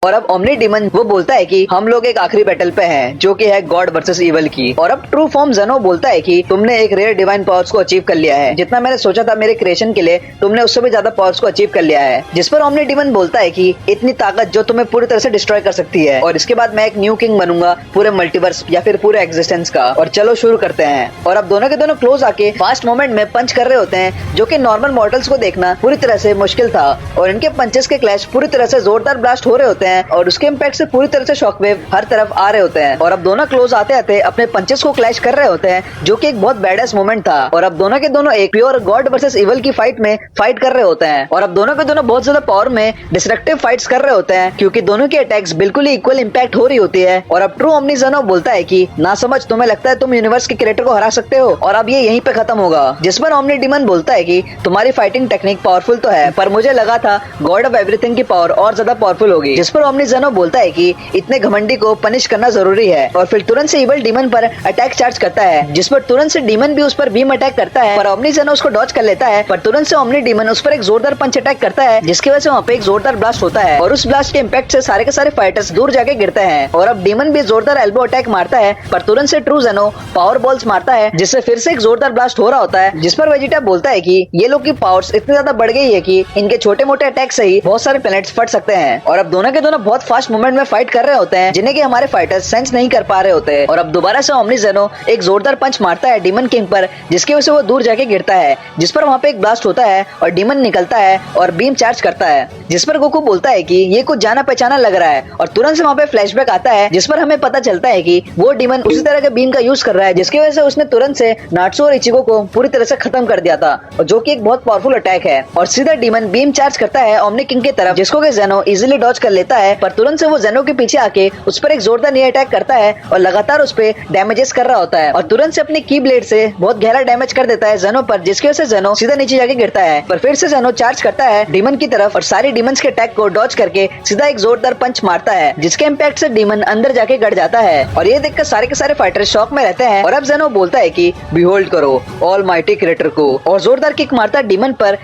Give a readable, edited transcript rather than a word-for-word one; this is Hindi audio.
और अब ओमनी डीमन वो बोलता है कि हम लोग एक आखिरी बैटल पे हैं, जो कि है गॉड वर्सेस इवल की। और अब ट्रू फॉर्म जेनो बोलता है कि तुमने एक रेयर डिवाइन पावर्स को अचीव कर लिया है। जितना मैंने सोचा था मेरे क्रिएशन के लिए, तुमने उससे भी ज्यादा पावर्स को अचीव कर लिया है। जिस पर ओमनी डीमन बोलता है कि इतनी ताकत जो तुम्हें पूरी तरह से डिस्ट्रॉय कर सकती है, और इसके बाद मैं एक न्यू किंग बनूंगा पूरे मल्टीवर्स या फिर पूरे एग्जिस्टेंस का। और चलो शुरू करते हैं। और अब दोनों के दोनों क्लोज आके फास्ट मोमेंट में पंच कर रहे होते हैं, जो कि नॉर्मल मॉडल्स को देखना पूरी तरह से मुश्किल था। और इनके पंचेस के क्लैश पूरी तरह से जोरदार ब्लास्ट हो रहे होते हैं, और उसके इम्पैक्ट से पूरी तरह से शॉकवेव हर तरफ आ रहे होते हैं। और अब दोनों क्लोज आते आते अपने पंचेस को क्लैश कर रहे होते हैं, जो कि एक बहुत बैडएस मोमेंट था। और अब दोनों के दोनों एक प्योर गॉड वर्सेस इवल की फाइट में फाइट कर रहे होते हैं। और अब दोनों के दोनों बहुत ज्यादा पावर में डिस्ट्रक्टिव फाइट्स कर रहे होते हैं, क्योंकि दोनों की अटैक्स बिल्कुल ही इक्वल इम्पैक्ट हो रही होती है। और अब ट्रू ओमनी जेनो बोलता है कि ना समझ, तुम्हें लगता है तुम यूनिवर्स के क्रिएटर को हरा सकते हो, और अब ये यहीं पे खत्म होगा। जिस पर ओमनी डीमन बोलता है कि तुम्हारी फाइटिंग टेक्निक पावरफुल तो है, पर मुझे लगा था गॉड ऑफ एवरीथिंग की पावर और ज्यादा पावरफुल होगी। जिस पर ओमनी जेनो बोलता है कि इतने घमंडी को पनिश करना जरूरी है। और फिर तुरंत से इवल डीमन पर अटैक चार्ज करता है, जिस पर तुरंत से डीमन भी उस पर बीम अटैक करता है, पर ओमनी जेनो उसको डॉज कर लेता है। पर तुरंत से ओमनी डीमन उस पर एक जोरदार पंच अटैक करता है, जिसकी वजह से वहाँ पे एक जोरदार ब्लास्ट होता है। और उस ब्लास्ट के इम्पैक्ट से सारे के सारे फाइटर्स दूर जाके गिरते हैं। और अब डीमन भी जोरदार एल्बो अटैक मारता है, पर तुरंत से ट्रू जेनो पावर बॉल्स मारता है, जिससे फिर से एक जोरदार ब्लास्ट हो रहा होता है। जिस पर वेजिटा बोलता है कि ये लोग की पावर्स इतनी ज्यादा बढ़ गई है कि इनके छोटे मोटे अटैक से ही बहुत सारे प्लैनेट्स फट सकते हैं। और अब दोनों के दोनों बहुत फास्ट मूवमेंट में फाइट कर रहे होते हैं, जिन्हें कि हमारे फाइटर्स सेंस नहीं कर पा रहे होते हैं। और अब दोबारा से ओमनी जेनो एक जोरदार पंच मारता है डीमन किंग पर, जिसकी वजह से वो दूर जाके गिरता है। जिस पर वहाँ पे एक ब्लास्ट होता है और डीमन निकलता है और बीम चार्ज करता है। जिस पर गोकू बोलता है कि ये कुछ जाना पहचाना लग रहा है, और तुरंत से वहाँ पे फ्लैशबैक आता है, जिस पर हमें पता चलता है कि वो डीमन उसी तरह के बीम का यूज कर रहा है, जिसकी वजह से उसने तुरंत से नाट्सू और इचिगो को पूरी तरह से खत्म कर दिया था, और जो कि एक बहुत पावरफुल अटैक है। और सीधा डीमन बीम चार्ज करता है ओमनी किंग की तरफ, जिसको कि जेनो इजीली डॉज कर लेता है। पर तुरंत से वो जेनो के पीछे आके उस पर एक जोरदार नी अटैक करता है, और लगातार उस पे डैमेजेस कर रहा होता है, और तुरंत से अपनी की ब्लेड से बहुत गहरा डैमेज कर देता है जेनो पर, जिसकी वजह से जेनो सीधा नीचे जाके गिरता है। पर फिर से जेनो चार्ज करता है डीमन की तरफ, और सारी डीमंस के अटैक को डॉज करके सीधा एक जोरदार पंच मारता है, जिसके इम्पैक्ट से डीमन अंदर जाके गड़ जाता है। और ये देखकर सारे के सारे फाइटर शॉक में रहते हैं। और अब जेनो बोलता है कि बिहोल्ड करो ऑल माइटी क्रिएटर को, और जोरदार किक मारता है डीमन पर,